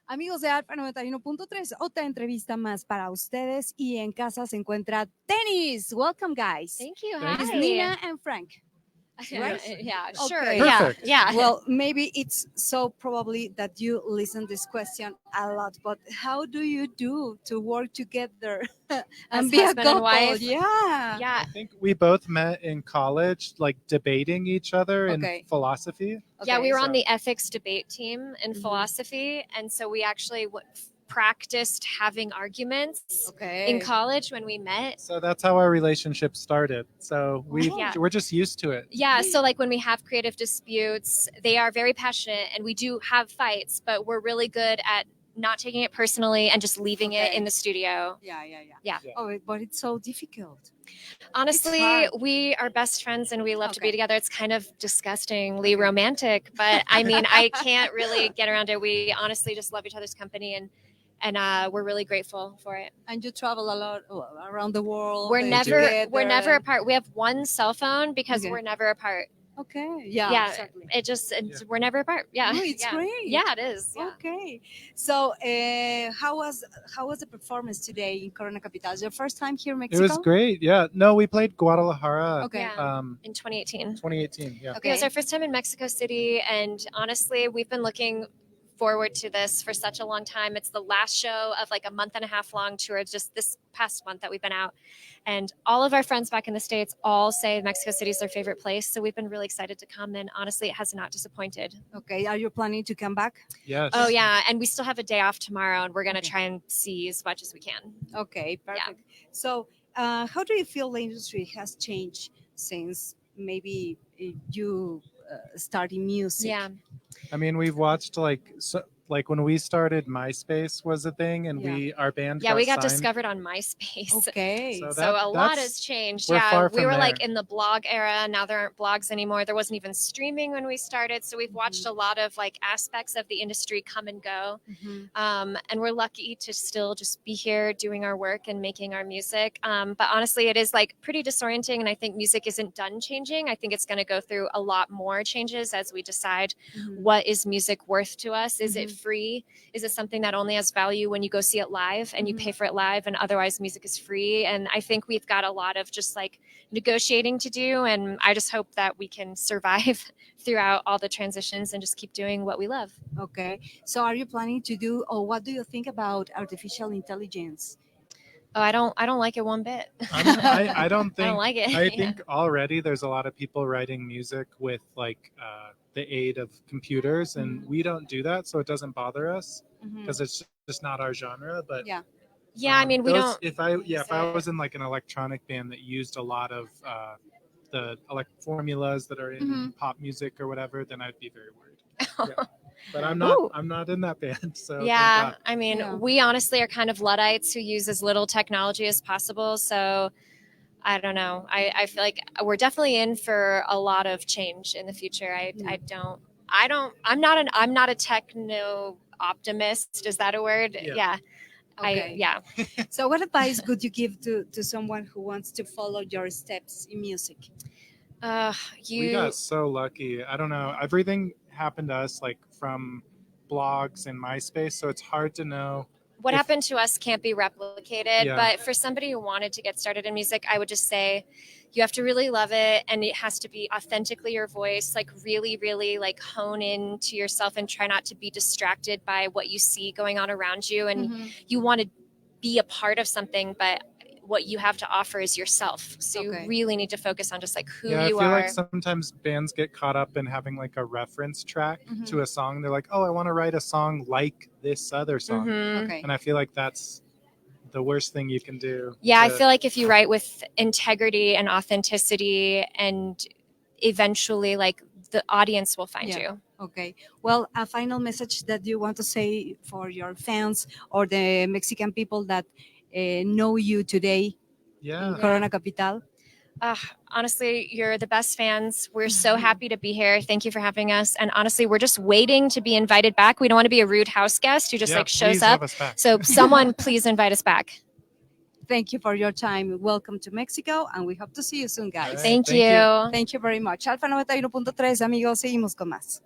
Amigos de Alfa 91.3, otra entrevista más para ustedes y en casa se encuentra Tenis. Welcome, guys. Thank you. Thank It's Hi. Nina and Frank. Right? Yeah, sure. Okay. Perfect. Yeah. Well, maybe it's so probably that you listen this question a lot, but how do you do to work together As and be a husband and couple? wife? Yeah. Yeah. I think we both met in college, like debating each other Okay. in philosophy. Yeah, we were on so- the ethics debate team in Mhm. philosophy, and so we actually practiced having arguments Okay. in college when we met. So that's how our relationship started. So Yeah. we're just used to it. Yeah, so like when we have creative disputes, they are very passionate and we do have fights, but we're really good at not taking it personally and just leaving it Okay. in the studio. Yeah. Yeah. Oh, but it's so difficult. Honestly, hard. we are best friends and we love to be Okay. together. It's kind of disgustingly Okay. romantic, but I mean, I can't really get around it. We honestly just love each other's company and we're really grateful for it. And you travel a lot around the world. We're never together. apart. We have one cell phone because Okay. we're never apart. Okay. Yeah. Yeah, Exactly. We're never apart. Yeah. Oh, it's yeah. great. Yeah, it is. Yeah. Okay. So, how was the performance today in Corona Capital? Your first time here in It Mexico? was great. Yeah. No, we played Guadalajara. Okay. Yeah. In 2018. 2018. Yeah. Okay. It was our first time in Mexico City, and honestly, we've been looking forward to this for such a long time. It's the last show of like a month and a half long tour, just this past month that we've been out. And all of our friends back in the States all say Mexico City is their favorite place. So we've been really excited to come, and honestly, it has not disappointed. Okay. Are you planning to come back? Yes. Oh, yeah. And we still have a day off tomorrow, and we're going to Okay. try and see as much as we can. Okay. Perfect. So, how do you feel the industry has changed since maybe you starting music? Yeah. I mean, we've watched like when we started, MySpace was a thing, and our band. Yeah, we got signed. discovered on MySpace. Okay. So a lot has changed. we're Yeah, far we from were like there. in the blog era. Now there aren't blogs anymore. There wasn't even streaming when we started. So we've watched a lot of like aspects of the industry come and go. Mhm. And we're lucky to still just be here doing our work and making our music. But honestly, it is like pretty disorienting. And I think music isn't done changing. I think it's going to go through a lot more changes as we decide Mhm. what is music worth to us. Is it Mhm. free? Is it something that only has value when you go see it live and you Mhm. pay for it live, and otherwise music is free? And I think we've got a lot of just like negotiating to do, and I just hope that we can survive throughout all the transitions and just keep doing what we love. Okay. So, are you planning to do, or what do you think about artificial intelligence? Oh, I don't like it one bit. I don't I think. don't like it. I Yeah. think already there's a lot of people writing music with like the aid of computers, and we don't do that, so it doesn't bother us because it's just not our genre. But Yeah. Yeah, I mean, we those- don't. If I was in like an electronic band that used a lot of the formulas that are in Mhm. pop music or whatever, then I'd be very worried. Yeah. But I'm not. Ooh. I'm not in that band. So thank Yeah, God. I mean, Yeah. we honestly are kind of Luddites who use as little technology as possible. So I don't know. I feel like we're definitely in for a lot of change in the future. I'm not a techno optimist. Is that a word? Yeah. Okay. So, what advice could you give to someone who wants to follow your steps in music? We got so lucky. I don't know. Everything happened to us like from blogs and MySpace, so it's hard to know. What if- happened to us can't be replicated. Yeah. But for somebody who wanted to get started in music, I would just say you have to really love it, and it has to be authentically your voice. Like really, really like hone in to yourself and try not to be distracted by what you see going on around you. And you want to be a part of something, but what you have to offer is yourself. So Okay. you really need to focus on just like who Yeah, you I feel are. like sometimes bands get caught up in having like a reference track Mhm. to a song. They're like, oh, I want to write a song like this other song. Mhm. Okay. And I feel like that's the worst thing you can do. Yeah, I feel like if you write with integrity and authenticity, and eventually like the audience will find Yeah. you. Okay. Well, a final message that you want to say for your fans or the Mexican people that know you today in Corona Capital? Honestly, you're the best fans. We're so happy to be here. Thank you for having us. And honestly, we're just waiting to be invited back. We don't want to be a rude house guest who just like shows please have up. us back. So someone please invite us back. Thank you for your time. Welcome to Mexico, and we hope to see you soon, guys. All right. Thank Thank you. you. Thank you very much. Alfa 91.3, amigos, seguimos con más.